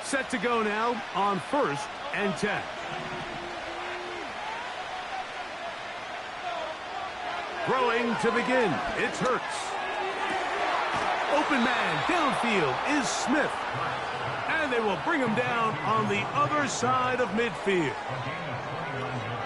Set to go now on 1st and 10. Throwing to begin. It's Hurts. Open man downfield is Smith. And they will bring him down on the other side of midfield.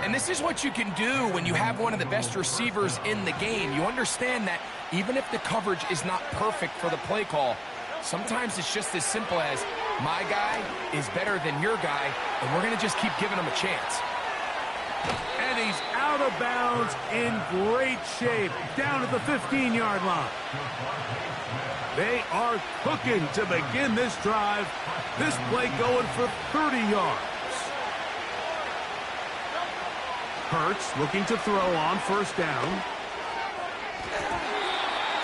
And this is what you can do when you have one of the best receivers in the game. You understand that even if the coverage is not perfect for the play call, sometimes it's just as simple as, my guy is better than your guy, and we're going to just keep giving him a chance. And he's out of bounds in great shape, down at the 15-yard line. They are cooking to begin this drive. This play going for 30 yards. Hurts looking to throw on 1st down.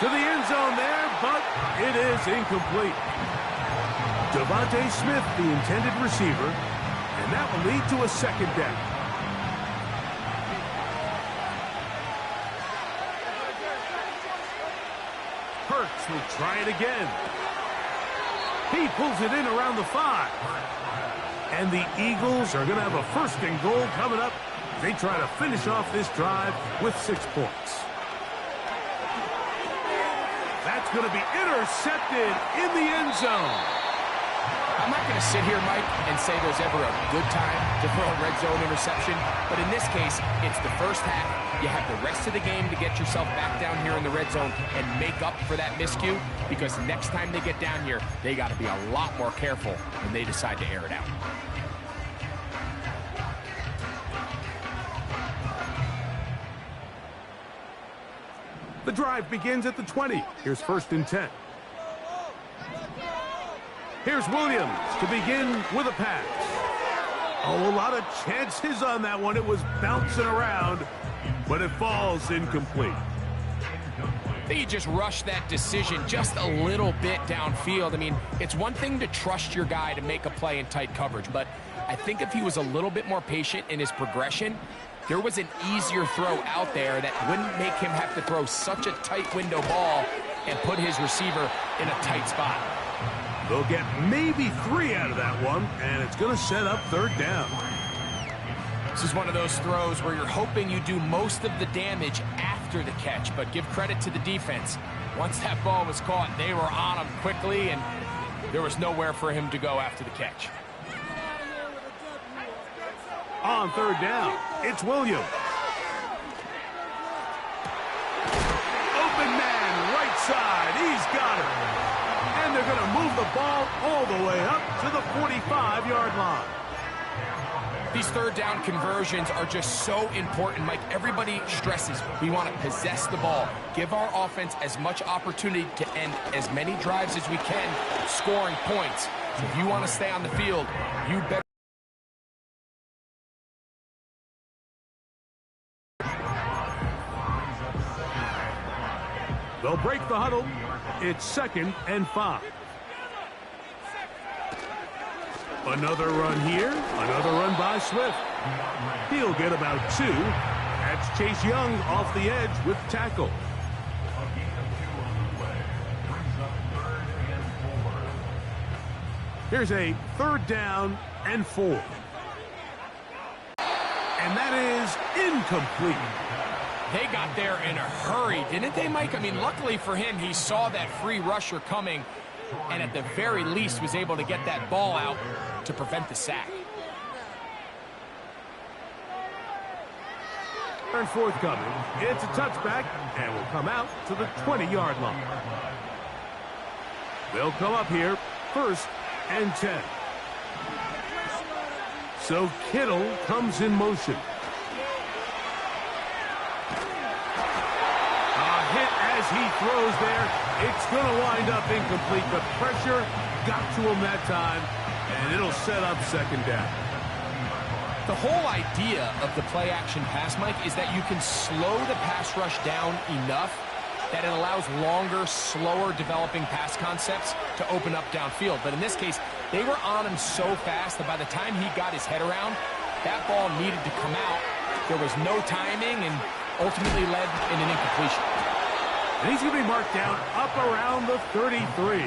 To the end zone there, but it is incomplete. Devontae Smith, the intended receiver, and that will lead to a 2nd down. Hurts will try it again. He pulls it in around the 5. And the Eagles are going to have a 1st and goal coming up. They try to finish off this drive with 6 points. That's going to be intercepted in the end zone. I'm not going to sit here, Mike, and say there's ever a good time to throw a red zone interception, but in this case, it's the first half. You have the rest of the game to get yourself back down here in the red zone and make up for that miscue, because next time they get down here, they got to be a lot more careful when they decide to air it out. The drive begins at the 20. Here's 1st and 10. Here's Williams to begin with a pass. Oh, a lot of chances on that one. It was bouncing around, but it falls incomplete. I think he just rushed that decision just a little bit downfield. I mean, it's one thing to trust your guy to make a play in tight coverage, but I think if he was a little bit more patient in his progression, there was an easier throw out there that wouldn't make him have to throw such a tight window ball and put his receiver in a tight spot. They'll get maybe 3 out of that one, and it's going to set up 3rd down. This is one of those throws where you're hoping you do most of the damage after the catch, but give credit to the defense. Once that ball was caught, they were on him quickly, and there was nowhere for him to go after the catch. On 3rd down, it's Williams. Open man, right side. He's got it. And they're going to move the ball all the way up to the 45-yard line. These 3rd down conversions are just so important, Mike. Everybody stresses we want to possess the ball, give our offense as much opportunity to end as many drives as we can, scoring points. So if you want to stay on the field, you better. They'll break the huddle. It's 2nd and 5. Another run here. Another run by Swift. He'll get about 2. That's Chase Young off the edge with tackle. Here's a 3rd down and 4. And that is incomplete. They got there in a hurry, didn't they, Mike? I mean, luckily for him, he saw that free rusher coming and at the very least was able to get that ball out to prevent the sack. 3rd and 4th coming. It's a touchback and will come out to the 20-yard line. They'll come up here 1st and 10. So Kittle comes in motion. As he throws there, it's going to wind up incomplete. The pressure got to him that time, and it'll set up 2nd down. The whole idea of the play-action pass, Mike, is that you can slow the pass rush down enough that it allows longer, slower developing pass concepts to open up downfield. But in this case, they were on him so fast that by the time he got his head around, that ball needed to come out. There was no timing and ultimately led in an incompletion. And he's going to be marked down up around the 33.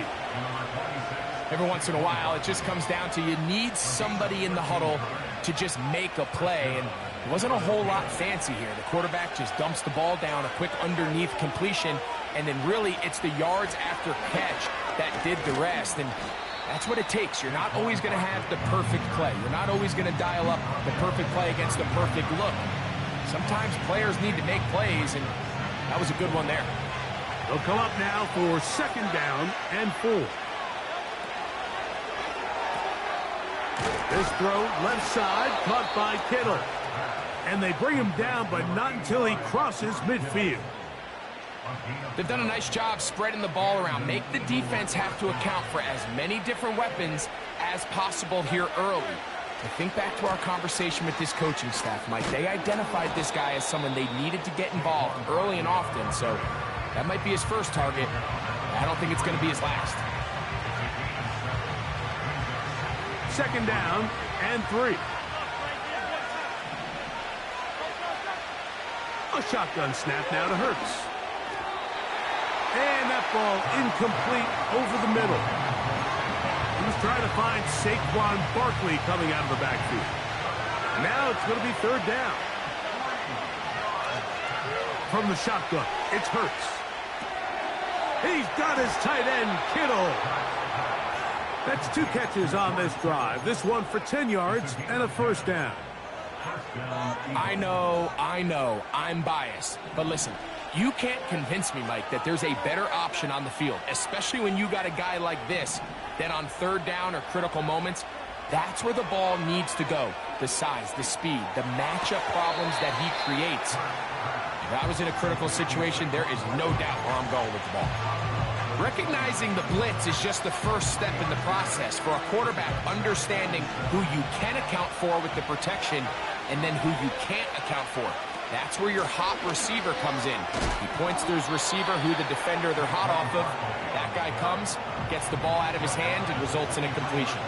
Every once in a while, it just comes down to you need somebody in the huddle to just make a play, and it wasn't a whole lot fancy here. The quarterback just dumps the ball down, a quick underneath completion, and then really it's the yards after catch that did the rest, and that's what it takes. You're not always going to have the perfect play. You're not always going to dial up the perfect play against the perfect look. Sometimes players need to make plays, and that was a good one there. They'll come up now for 2nd down and 4. This throw left side caught by Kittle. And they bring him down, but not until he crosses midfield. They've done a nice job spreading the ball around. Make the defense have to account for as many different weapons as possible here early. I think back to our conversation with this coaching staff, Mike. They identified this guy as someone they needed to get involved early and often, so that might be his first target. I don't think it's going to be his last. 2nd down and 3. A shotgun snap now to Hurts. And that ball incomplete over the middle. He was trying to find Saquon Barkley coming out of the backfield. Now it's going to be 3rd down. From the shotgun, it's Hurts. He's got his tight end, Kittle. That's 2 catches on this drive. This one for 10 yards and a 1st down. I know, I'm biased. But listen, you can't convince me, Mike, that there's a better option on the field, especially when you got a guy like this, that on 3rd down or critical moments, that's where the ball needs to go. The size, the speed, the matchup problems that he creates. If I was in a critical situation, there is no doubt where I'm going with the ball. Recognizing the blitz is just the first step in the process for a quarterback understanding who you can account for with the protection and then who you can't account for. That's where your hot receiver comes in. He points to his receiver, who the defender they're hot off of. That guy comes, gets the ball out of his hand, and results in a completion.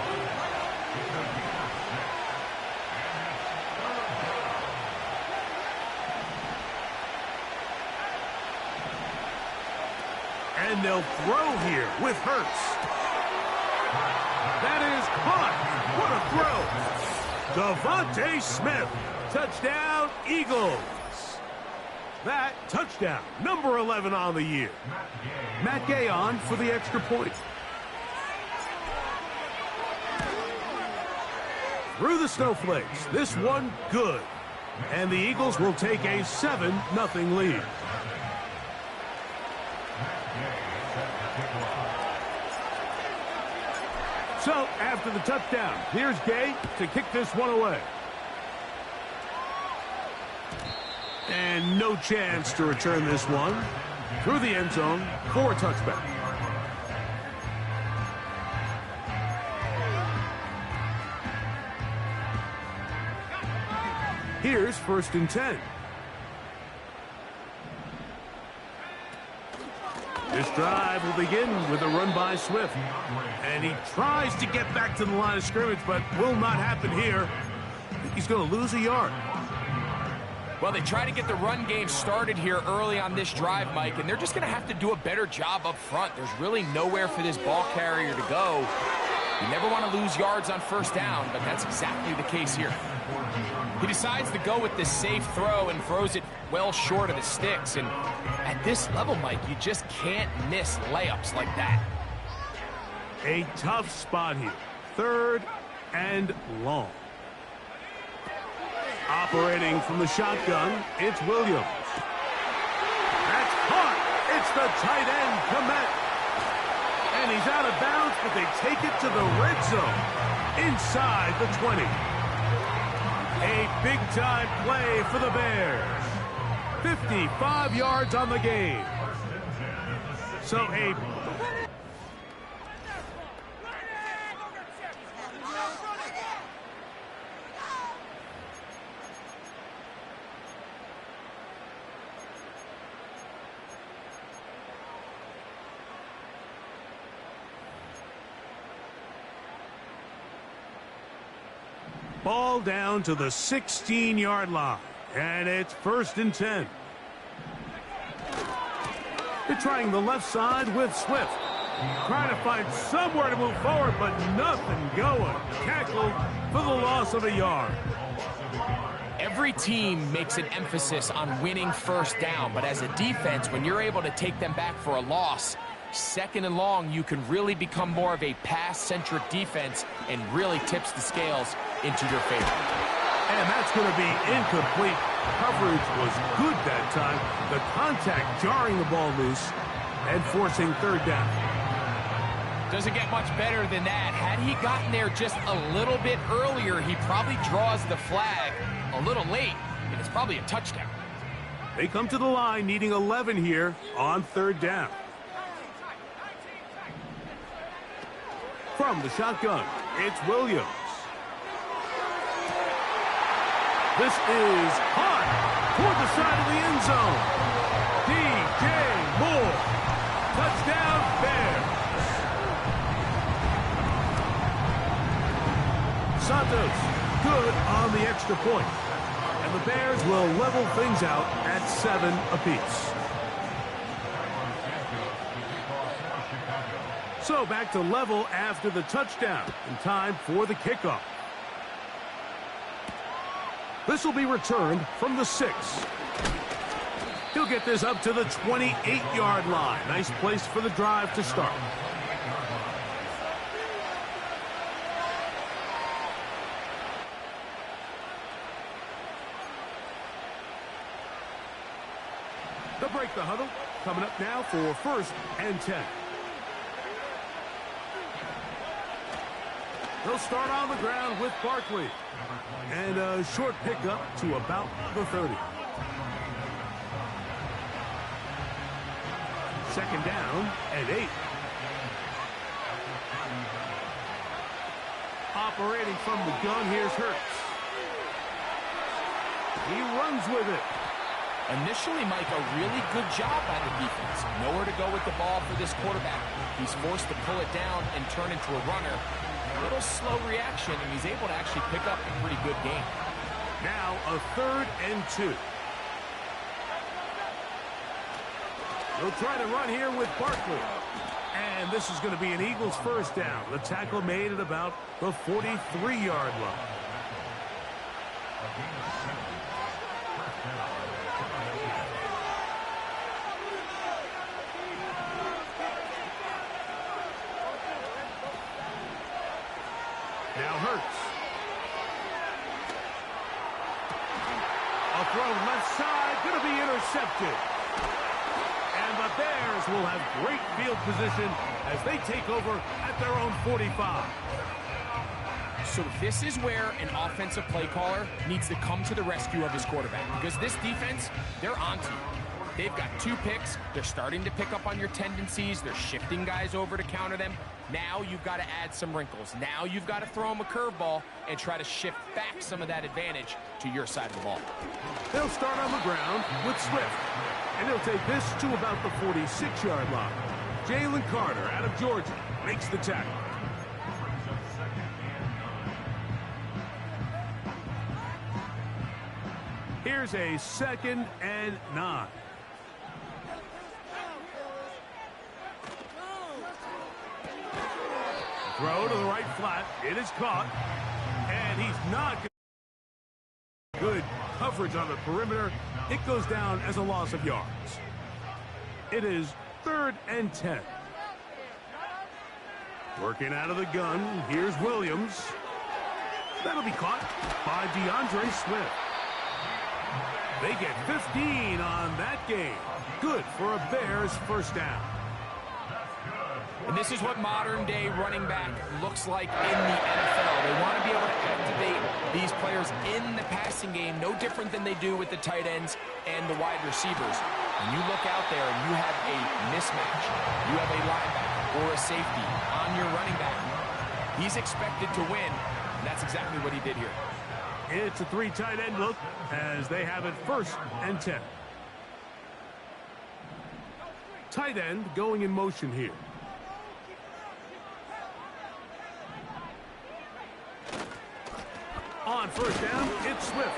And they'll throw here with Hurts. That is caught. What a throw. Devontae Smith. Touchdown, Eagles. That touchdown, number 11 on the year. Matt Gay on for the extra point. Through the snowflakes. This one good. And the Eagles will take a 7-0 lead. So, after the touchdown, here's Gay to kick this one away. And no chance to return this one. Through the end zone for a touchback. Here's 1st and 10. This drive will begin with a run by Swift. And he tries to get back to the line of scrimmage, but will not happen here. I think he's going to lose a yard. Well, they try to get the run game started here early on this drive, Mike, and they're just going to have to do a better job up front. There's really nowhere for this ball carrier to go. You never want to lose yards on 1st down, but that's exactly the case here. He decides to go with this safe throw and throws it well short of the sticks. And at this level, Mike, you just can't miss layups like that. A tough spot here. 3rd and long. Operating from the shotgun, it's Williams. That's caught. It's the tight end, Komet. And he's out of bounds, but they take it to the red zone. Inside the 20. A big-time play for the Bears. 55 yards on the game. So a... Ball down to the 16-yard line, and it's 1st and 10. They're trying the left side with Swift. Trying to find somewhere to move forward, but nothing going. Tackled for the loss of a yard. Every team makes an emphasis on winning first down, but as a defense, when you're able to take them back for a loss, second and long, you can really become more of a pass-centric defense and really tips the scales into your favor. And that's going to be incomplete. Coverage was good that time. The contact jarring the ball loose and forcing third down. Doesn't get much better than that. Had he gotten there just a little bit earlier, he probably draws the flag a little late, and it's probably a touchdown. They come to the line needing 11 here on third down. From the shotgun, it's Williams. This is hot toward the side of the end zone. DJ Moore. Touchdown, Bears. Santos, good on the extra point. And the Bears will level things out at 7 apiece. So back to level after the touchdown, and time for the kickoff. This will be returned from the 6. He'll get this up to the 28-yard line. Nice place for the drive to start. They'll break the huddle. Coming up now for 1st and 10. They'll start on the ground with Barkley. And a short pickup to about the 30. Second down and 8. Operating from the gun, here's Hurts. He runs with it. Initially, Mike, a really good job by the defense. Nowhere to go with the ball for this quarterback. He's forced to pull it down and turn into a runner. A little slow reaction, and he's able to actually pick up a pretty good game. Now a 3rd and 2. They'll try to run here with Barkley. And this is going to be an Eagles first down. The tackle made at about the 43-yard line. Now Hurts. A throw left side, going to be intercepted. And the Bears will have great field position as they take over at their own 45. So this is where an offensive play caller needs to come to the rescue of his quarterback. Because this defense, they're onto you. They've got 2 picks. They're starting to pick up on your tendencies. They're shifting guys over to counter them. Now you've got to add some wrinkles. Now you've got to throw them a curveball and try to shift back some of that advantage to your side of the ball. They'll start on the ground with Swift. And he'll take this to about the 46-yard line. Jalen Carter out of Georgia makes the tackle. Here's a 2nd and 9. Throw to the right flat. It is caught. And he's not good coverage on the perimeter. It goes down as a loss of yards. It is 3rd and 10. Working out of the gun. Here's Williams. That'll be caught by DeAndre Swift. They get 15 on that game. Good for a Bears first down. And this is what modern-day running back looks like in the NFL. They want to be able to activate these players in the passing game, no different than they do with the tight ends and the wide receivers. When you look out there and you have a mismatch, you have a linebacker or a safety on your running back, he's expected to win, and that's exactly what he did here. It's a 3 tight end look as they have it 1st and 10. Tight end going in motion here. On first down, it's Swift.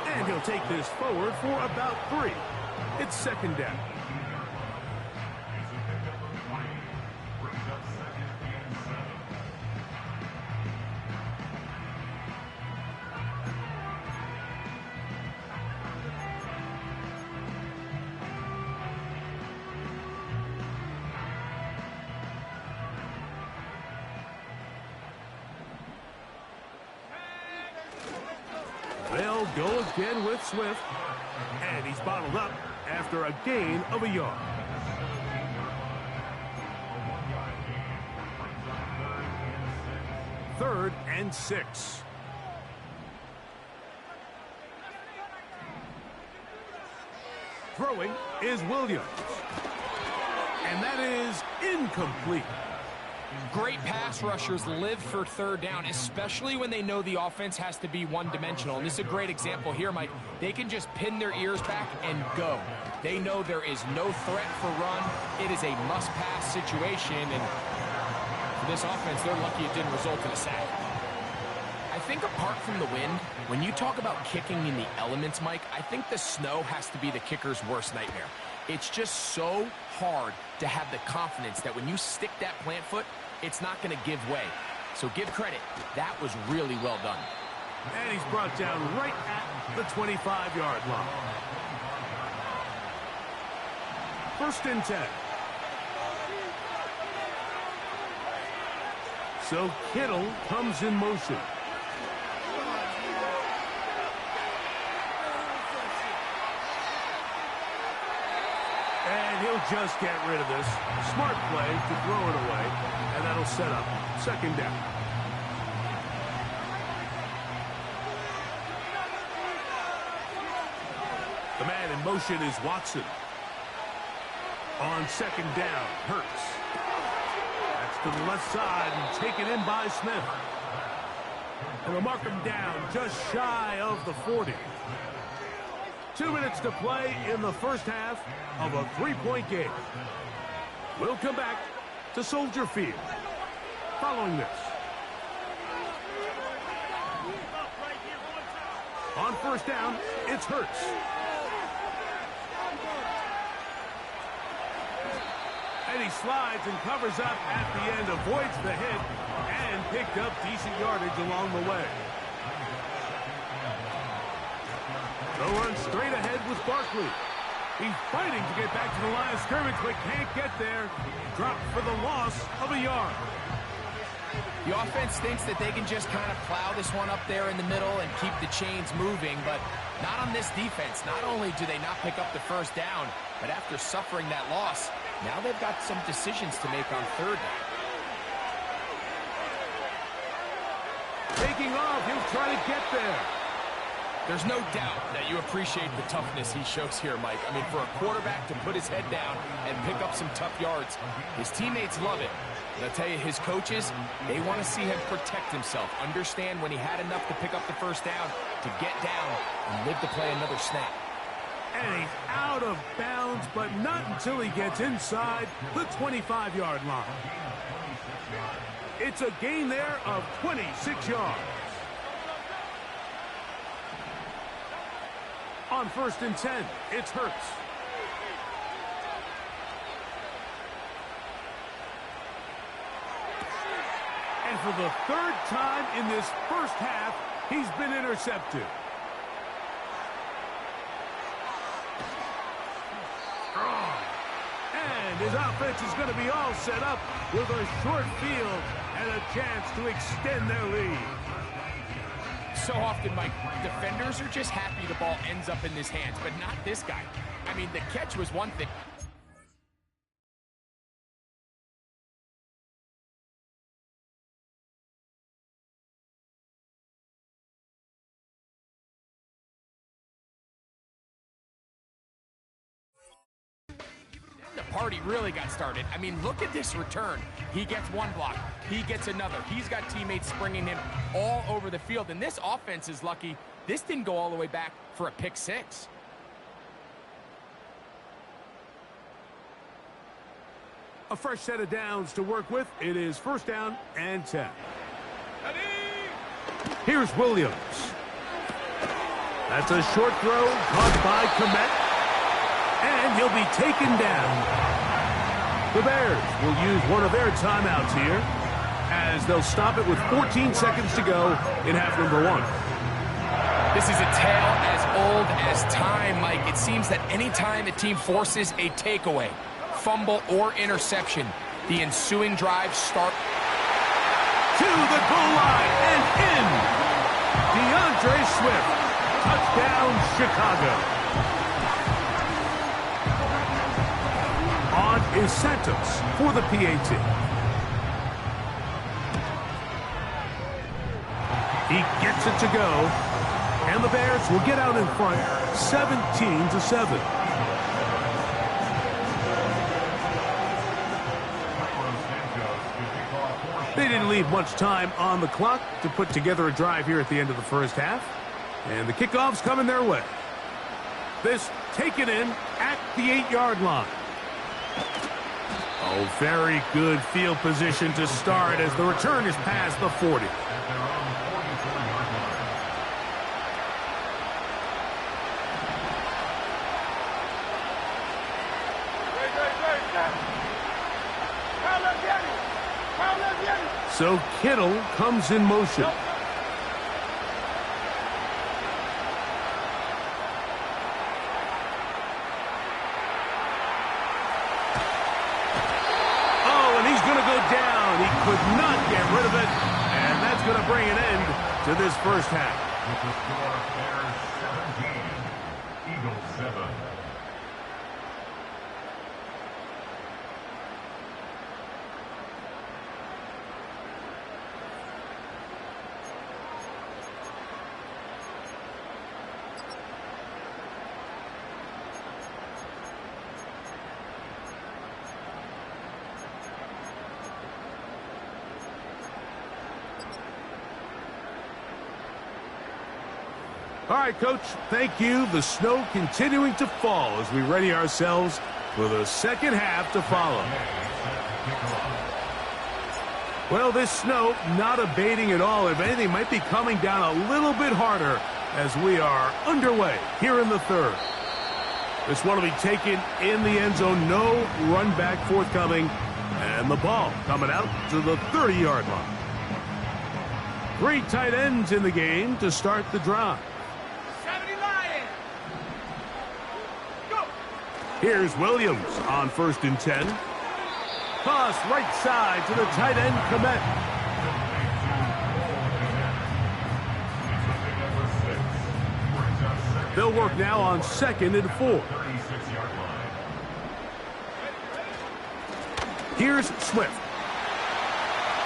And he'll take this forward for about 3. It's 2nd down. They'll go again with Swift. And he's bottled up after a gain of a yard. Third and 6. Throwing is Williams. And that is incomplete. Great pass rushers live for third down, especially when they know the offense has to be one-dimensional. And this is a great example here, Mike. They can just pin their ears back and go. They know there is no threat for run. It is a must-pass situation, and for this offense, they're lucky it didn't result in a sack. I think apart from the wind, when you talk about kicking in the elements, Mike, I think the snow has to be the kicker's worst nightmare. It's just so hard to have the confidence that when you stick that plant foot, it's not going to give way. So give credit. That was really well done. And he's brought down right at the 25-yard line. First and 10. So Kittle comes in motion. And he'll just get rid of this. Smart play to throw it away, and that'll set up second down. The man in motion is Watson. On second down, Hurts. That's to the left side and taken in by Smith. And we'll mark him down just shy of the 40. 2 minutes to play in the first half of a 3-point game. We'll come back to Soldier Field following this. On first down, it's Hurts. And he slides and covers up at the end, avoids the hit, and picked up decent yardage along the way. They'll run straight ahead with Barkley. He's fighting to get back to the line of scrimmage, but can't get there. Dropped for the loss of a yard. The offense thinks that they can just kind of plow this one up there in the middle and keep the chains moving, but not on this defense. Not only do they not pick up the first down, but after suffering that loss, now they've got some decisions to make on third down. Taking off, he'll try to get there. There's no doubt that you appreciate the toughness he shows here, Mike. I mean, for a quarterback to put his head down and pick up some tough yards, his teammates love it. But I'll tell you, his coaches, they want to see him protect himself, understand when he had enough to pick up the first down, to get down and live to play another snap. And he's out of bounds, but not until he gets inside the 25-yard line. It's a gain there of 26 yards. On first and 10, it's Hurts. And for the third time in this first half, he's been intercepted. And his offense is going to be all set up with a short field and a chance to extend their lead. So often, Mike, defenders are just happy the ball ends up in his hands, but not this guy. I mean, the catch was one thing. The party really got started. I mean, look at this return. He gets one block. He gets another. He's got teammates springing him all over the field. And this offense is lucky this didn't go all the way back for a pick six. A fresh set of downs to work with. It is first down and 10. Here's Williams. That's a short throw caught by Komet. And he'll be taken down. The Bears will use one of their timeouts here as they'll stop it with 14 seconds to go in half number 1. This is a tale as old as time, Mike. It seems that any time a team forces a takeaway, fumble, or interception, the ensuing drive starts to the goal line and in. DeAndre Swift Touchdown, Chicago. On is Santos for the PAT. He gets it to go, and the Bears will get out in front, 17-7. They didn't leave much time on the clock to put together a drive here at the end of the first half, and the kickoff's coming their way. This taken in at the 8-yard line. Oh, very good field position to start as the return is past the 40. So Kittle comes in motion. Oh, and he's going to go down. He could not get rid of it, and that's going to bring an end to this first half. With the score, Bears 17, Eagles 7. All right, Coach, thank you. The snow continuing to fall as we ready ourselves for the second half to follow. Well, this snow not abating at all. If anything, might be coming down a little bit harder as we are underway here in the third. This one will be taken in the end zone. No run back forthcoming. And the ball coming out to the 30-yard line. 3 tight ends in the game to start the drive. Here's Williams on 1st and 10. Toss right side to the tight end, Komet. They'll work now on 2nd and 4. Here's Swift.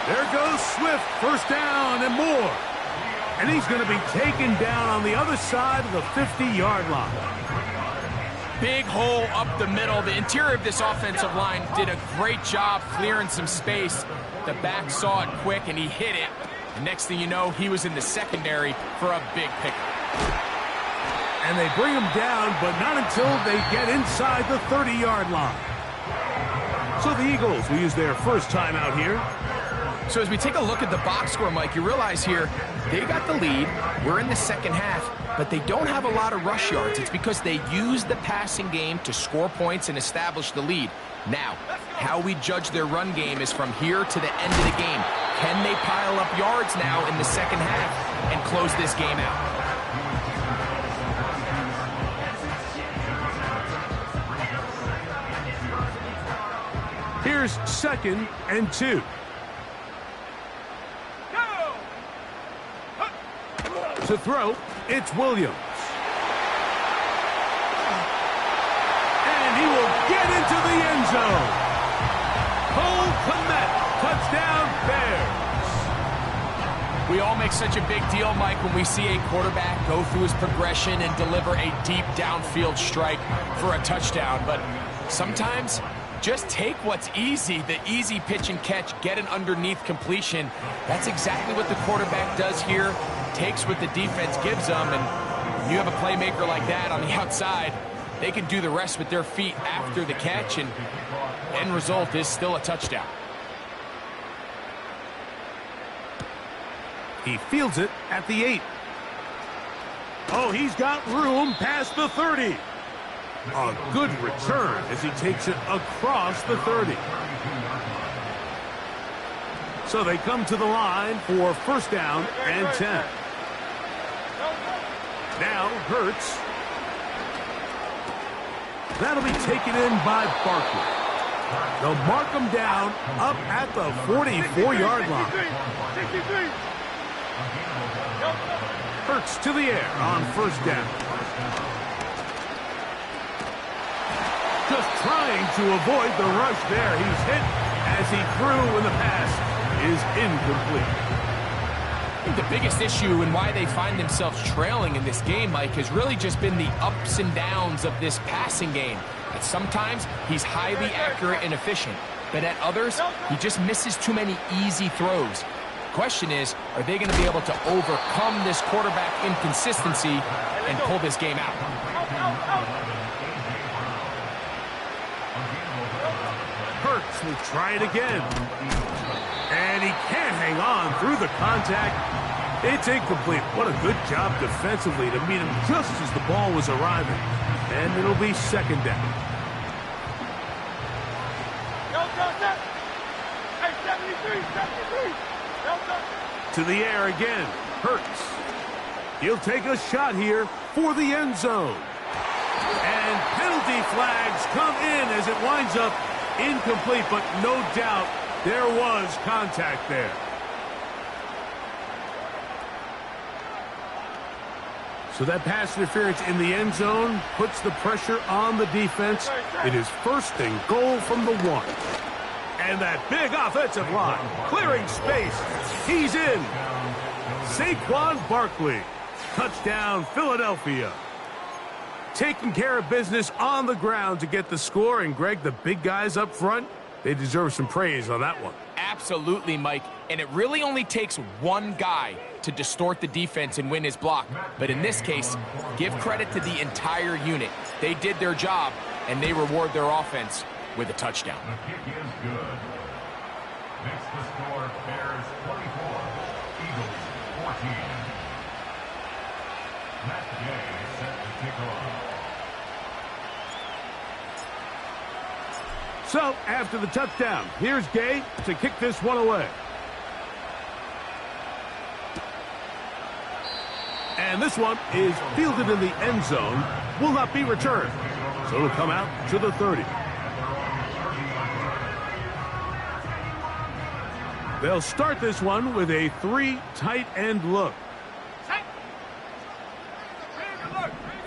There goes Swift, first down and more. And he's going to be taken down on the other side of the 50-yard line. Big hole up the middle. The interior of this offensive line did a great job clearing some space. The back saw it quick, and he hit it. And next thing you know, he was in the secondary for a big pickup. And they bring him down, but not until they get inside the 30-yard line. So the Eagles will use their first time out here. So as we take a look at the box score, Mike, you realize here they got the lead. We're in the second half, but they don't have a lot of rush yards. It's because they use the passing game to score points and establish the lead. Now, how we judge their run game is from here to the end of the game. Can they pile up yards now in the second half and close this game out? Here's 2nd and 2. To throw, it's Williams. And he will get into the end zone. Cole Komet, touchdown Bears. We all make such a big deal, Mike, when we see a quarterback go through his progression and deliver a deep downfield strike for a touchdown. But sometimes, just take what's easy, the easy pitch and catch, get an underneath completion. That's exactly what the quarterback does here. Takes what the defense gives them, and when you have a playmaker like that on the outside, they can do the rest with their feet after the catch, and end result is still a touchdown. He fields it at the 8. Oh, he's got room past the 30. A good return as he takes it across the 30. So they come to the line for first down and 10. Now Hurts. That'll be taken in by Barkley. They'll mark him down up at the 44-yard line. Hurts to the air on first down. Just trying to avoid the rush there. He's hit as he threw when the pass is incomplete. I think the biggest issue and why they find themselves trailing in this game, Mike, has really just been the ups and downs of this passing game. At sometimes, he's highly accurate and efficient, but at others, he just misses too many easy throws. The question is, are they going to be able to overcome this quarterback inconsistency and pull this game out? Hurts will try it again. And he can't hang on through the contact. It's incomplete. What a good job defensively to meet him just as the ball was arriving. And it'll be second down. To the air again. Hurts. He'll take a shot here for the end zone. And penalty flags come in as it winds up incomplete, but no doubt there was contact there. So that pass interference in the end zone puts the pressure on the defense. It is first and goal from the 1. And that big offensive line clearing space. He's in. Saquon Barkley. Touchdown, Philadelphia. Taking care of business on the ground to get the score. And, Greg, the big guys up front, they deserve some praise on that one. Absolutely, Mike. And it really only takes one guy to distort the defense and win his block. But in this case, give credit to the entire unit. They did their job, and they reward their offense with a touchdown. The kick is good. Makes the score Bears 24, Eagles 14. Matt Gay set to kick off. So, after the touchdown, here's Gay to kick this one away. And this one is fielded in the end zone, will not be returned. So it'll come out to the 30. They'll start this one with a 3 tight end look.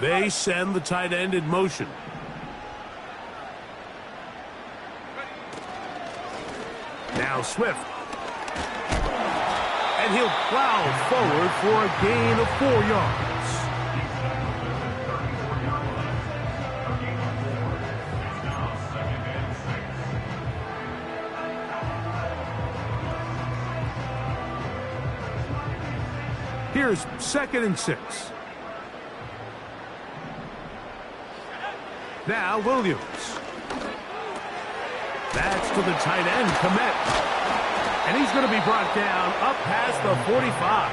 They send the tight end in motion. Now Swift. And he'll plow forward for a gain of 4 yards. Here's 2nd and 6. Now Williams. That's to the tight end, Komet. And he's going to be brought down up past the 45.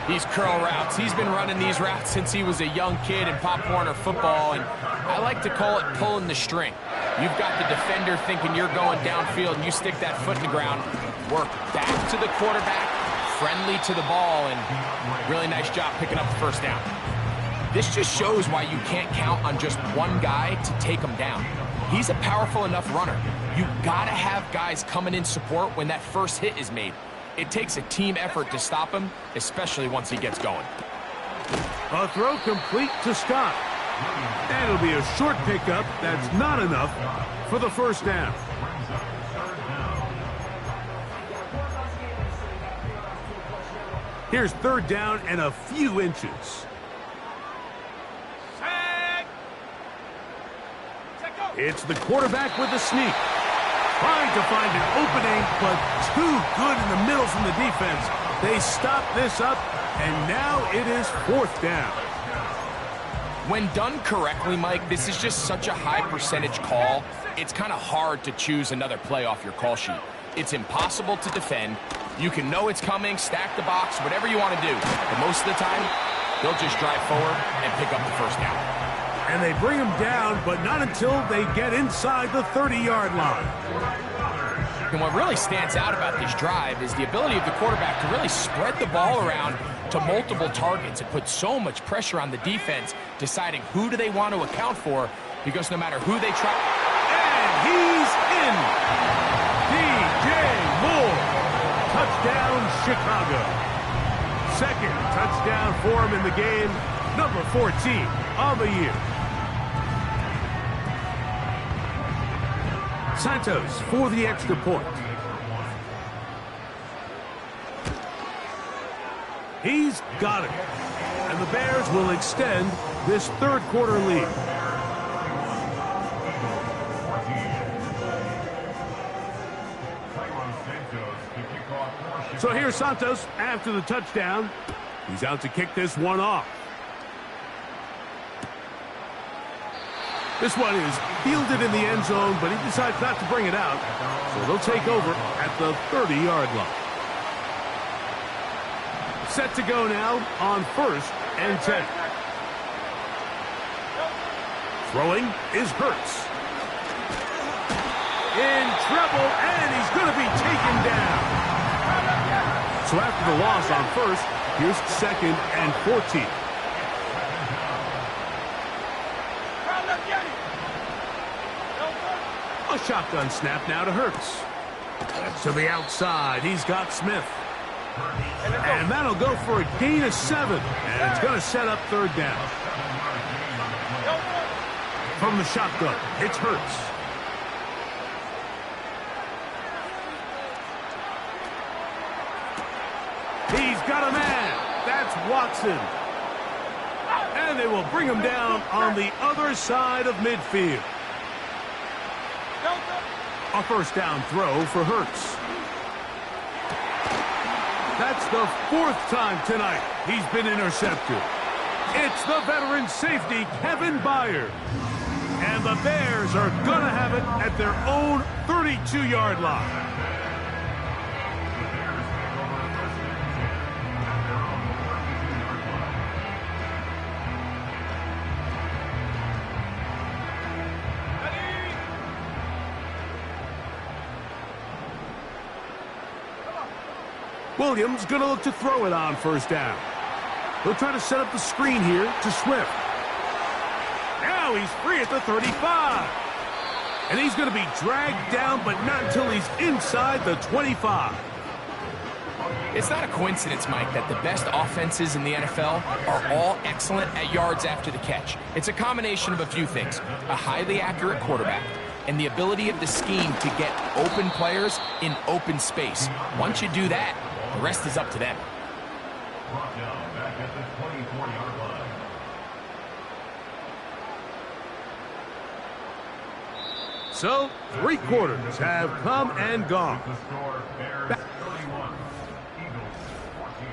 These curl routes, he's been running these routes since he was a young kid in Pop Warner football, and I like to call it pulling the string. You've got the defender thinking you're going downfield, and you stick that foot in the ground, work back to the quarterback, friendly to the ball, and really nice job picking up the first down. This just shows why you can't count on just one guy to take him down. He's a powerful enough runner. You gotta have guys coming in support when that first hit is made. It takes a team effort to stop him, especially once he gets going. A throw complete to Scott. And it'll be a short pickup. That's not enough for the first down. Here's 3rd down and a few inches. It's the quarterback with the sneak. Trying to find an opening, but too good in the middle from the defense. They stop this up, and now it is 4th down. When done correctly, Mike, this is just such a high percentage call. It's kind of hard to choose another play off your call sheet. It's impossible to defend. You can know it's coming, stack the box, whatever you want to do. But most of the time, they'll just drive forward and pick up the first down. And they bring him down, but not until they get inside the 30-yard line. And what really stands out about this drive is the ability of the quarterback to really spread the ball around to multiple targets. It puts so much pressure on the defense, deciding who do they want to account for, because no matter who they try... And he's in! DJ Moore! Touchdown, Chicago. second touchdown for him in the game, number 14 on the year. Santos for the extra point. He's got it. And the Bears will extend this third quarter lead. So here's Santos after the touchdown. He's out to kick this one off. This one is fielded in the end zone, but he decides not to bring it out. So they'll take over at the 30-yard line. Set to go now on 1st and 10. Throwing is Hurts. In trouble, and he's going to be taken down. So after the loss on 1st, here's 2nd and 14. A shotgun snap now to Hurts. To the outside, he's got Smith. And that'll go for a gain of 7. And it's going to set up 3rd down. From the shotgun, it's Hurts. He's got a man. That's Watson. And they will bring him down on the other side of midfield. A 1st down throw for Hurts. That's the 4th time tonight he's been intercepted. It's the veteran safety, Kevin Byard. And the Bears are going to have it at their own 32-yard line. Williams going to look to throw it on 1st down. He'll try to set up the screen here to Swift. Now he's free at the 35. And he's going to be dragged down, but not until he's inside the 25. It's not a coincidence, Mike, that the best offenses in the NFL are all excellent at yards after the catch. It's a combination of a few things. A highly accurate quarterback and the ability of the scheme to get open players in open space. Once you do that, the rest is up to them. Brought down back at the 24-yard line. So, 3 quarters have come and gone. The score, Bears 31, Eagles 14.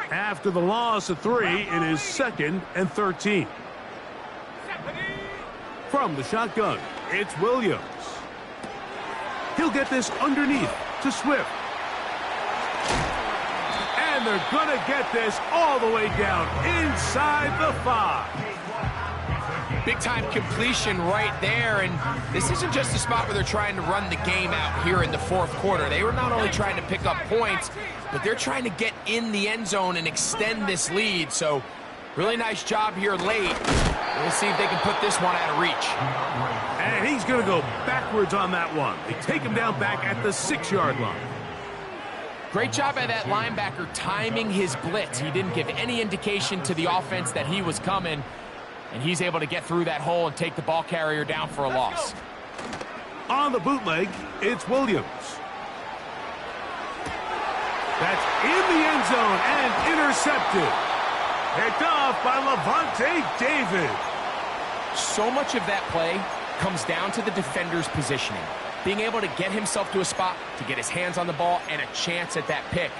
After the loss of 3, it is 2nd and 13. From the shotgun, it's Williams. He'll get this underneath to Swift. And they're going to get this all the way down inside the 5. Big-time completion right there, and this isn't just a spot where they're trying to run the game out here in the 4th quarter. They were not only trying to pick up points, but they're trying to get in the end zone and extend this lead. So, really nice job here late. We'll see if they can put this one out of reach. And he's going to go backwards on that one. They take him down back at the 6-yard line. Great job by that linebacker timing his blitz. He didn't give any indication to the offense that he was coming, and he's able to get through that hole and take the ball carrier down for a loss. On the bootleg, it's Williams. That's in the end zone and intercepted. Picked off by Levante David. So much of that play comes down to the defender's positioning. Being able to get himself to a spot, to get his hands on the ball, and a chance at that pick.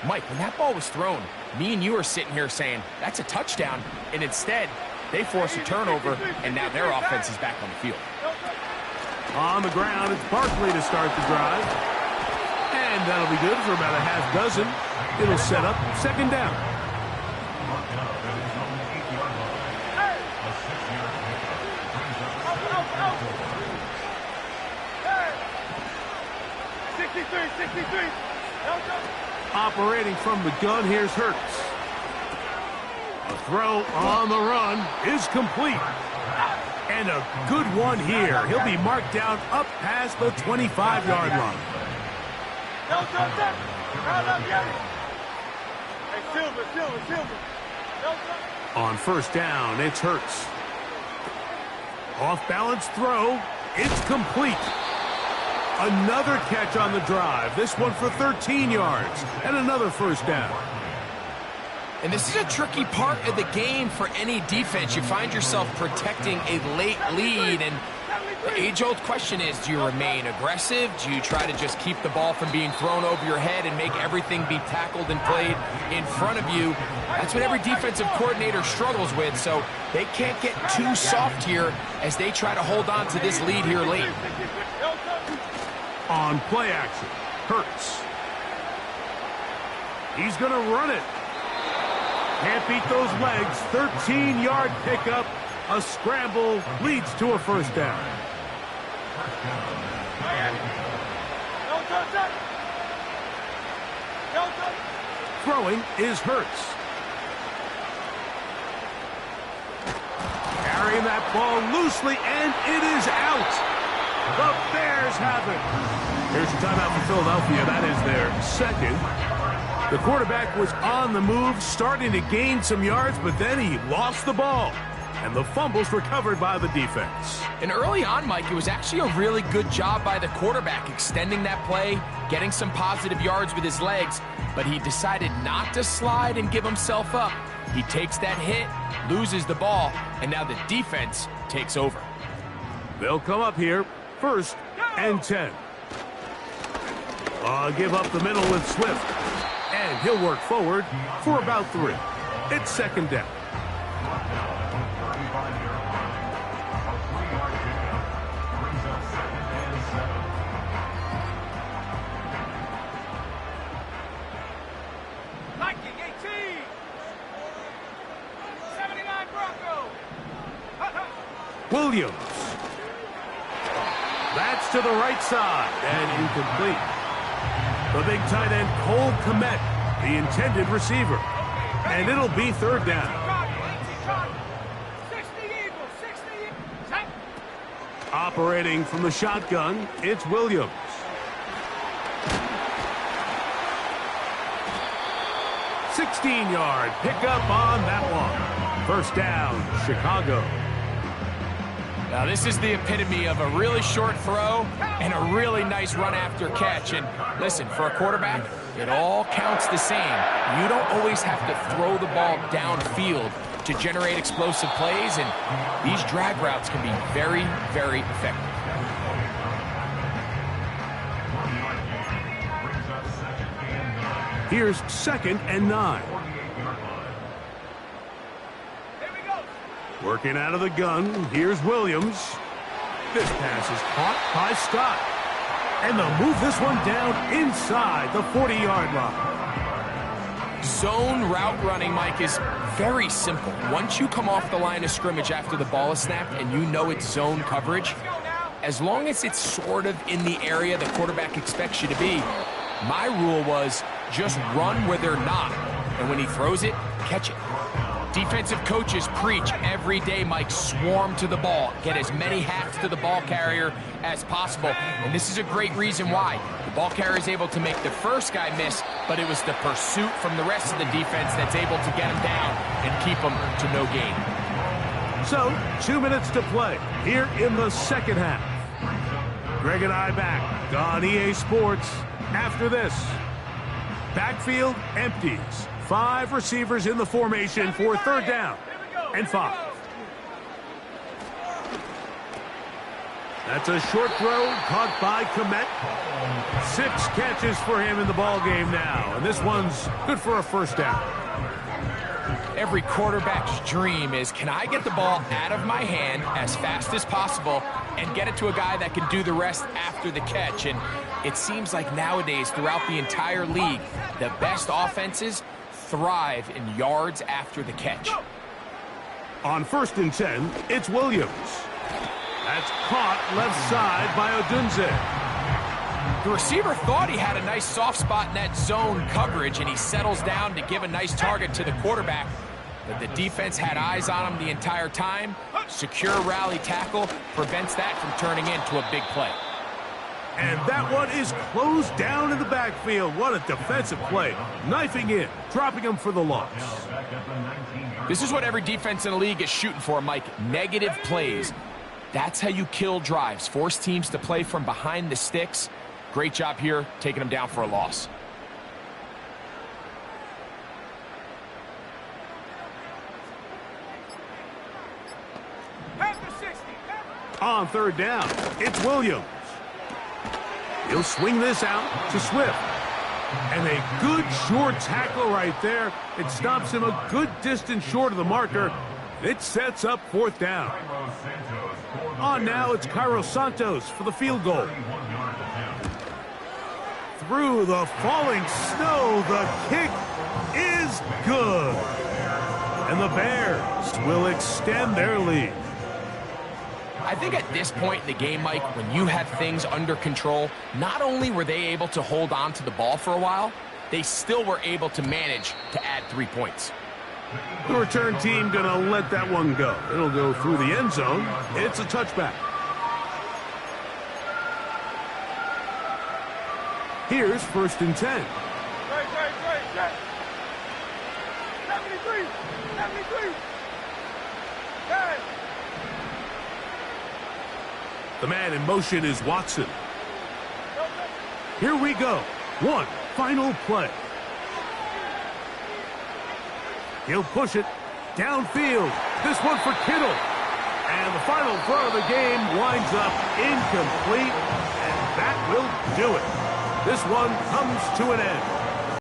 Mike, when that ball was thrown, me and you are sitting here saying, that's a touchdown, and instead, they force a turnover, and now their offense is back on the field. On the ground, it's Barkley to start the drive. And that'll be good for about a half dozen. It'll set up 2nd down. Brought down at his own 8-yard line. A 6-yard pickup brings up the 63. Operating from the gun, here's Hurts. A throw on the run is complete. And a good one here. He'll be marked down up past the 25-yard line. On first down, it's Hurts. Off-balance throw. It's complete. Another catch on the drive. This one for 13 yards and another first down. And this is a tricky part of the game for any defense. You find yourself protecting a late lead, and the age-old question is, do you remain aggressive? Do you try to just keep the ball from being thrown over your head and make everything be tackled and played in front of you? That's what every defensive coordinator struggles with, so they can't get too soft here as they try to hold on to this lead here late. On play action, Hurts. He's going to run it. Can't beat those legs. 13-yard pickup. A scramble leads to a first down. Throwing is Hurts. Carrying that ball loosely, and it is out. The Bears have it. Here's your timeout for Philadelphia. That is their second. The quarterback was on the move, starting to gain some yards, but then he lost the ball. And the fumble's recovered by the defense. And early on, Mike, it was actually a really good job by the quarterback extending that play, getting some positive yards with his legs, but he decided not to slide and give himself up. He takes that hit, loses the ball, and now the defense takes over. They'll come up here, 1st and 10. Give up the middle with Swift. And he'll work forward for about 3. It's 2nd down. Williams. That's to the right side and incomplete. The big tight end, Cole Kmet, the intended receiver. And it'll be 3rd down. Operating from the shotgun, it's Williams. $16-yard pickup on that one. First down, Chicago. Now, this is the epitome of a really short throw and a really nice run after catch. And listen, for a quarterback, it all counts the same. You don't always have to throw the ball downfield to generate explosive plays, and these drag routes can be very, very effective. Here's 2nd and 9. Working out of the gun, here's Williams. This pass is caught by Scott. And they'll move this one down inside the 40-yard line. Zone route running, Mike, is very simple. Once you come off the line of scrimmage after the ball is snapped and you know it's zone coverage, as long as it's sort of in the area the quarterback expects you to be, my rule was just run where they're not. And when he throws it, catch it. Defensive coaches preach every day, Mike, swarm to the ball. Get as many hats to the ball carrier as possible. And this is a great reason why. The ball carrier is able to make the first guy miss, but it was the pursuit from the rest of the defense that's able to get him down and keep him to no gain. So, 2 minutes to play here in the second half. Greg and I back on EA Sports after this. Backfield empties. 5 receivers in the formation for 3rd down and 5. That's a short throw caught by Kmet. 6 catches for him in the ball game now, and this one's good for a first down. Every quarterback's dream is, can I get the ball out of my hand as fast as possible and get it to a guy that can do the rest after the catch? And it seems like nowadays throughout the entire league, the best offenses thrive in yards after the catch. On 1st and 10, it's Williams. That's caught left side by Odunze. The receiver thought he had a nice soft spot in that zone coverage, and he settles down to give a nice target to the quarterback. But the defense had eyes on him the entire time. Secure rally tackle prevents that from turning into a big play. And that one is closed down in the backfield. What a defensive play. Knifing in, dropping him for the loss. This is what every defense in the league is shooting for, Mike. Negative plays. That's how you kill drives. Force teams to play from behind the sticks. Great job here, taking them down for a loss. On third down, it's Williams. He'll swing this out to Swift. And a good short tackle right there. It stops him a good distance short of the marker. It sets up fourth down. On now, it's Cairo Santos for the field goal. Through the falling snow, the kick is good. And the Bears will extend their lead. I think at this point in the game, Mike, when you have things under control, not only were they able to hold on to the ball for a while, they still were able to manage to add 3 points. The return team going to let that one go. It'll go through the end zone. It's a touchback. Here's 1st and 10. 73. The man in motion is Watson. Here we go. One final play. He'll push it downfield. This one for Kittle. And the final throw of the game winds up incomplete. And that will do it. This one comes to an end.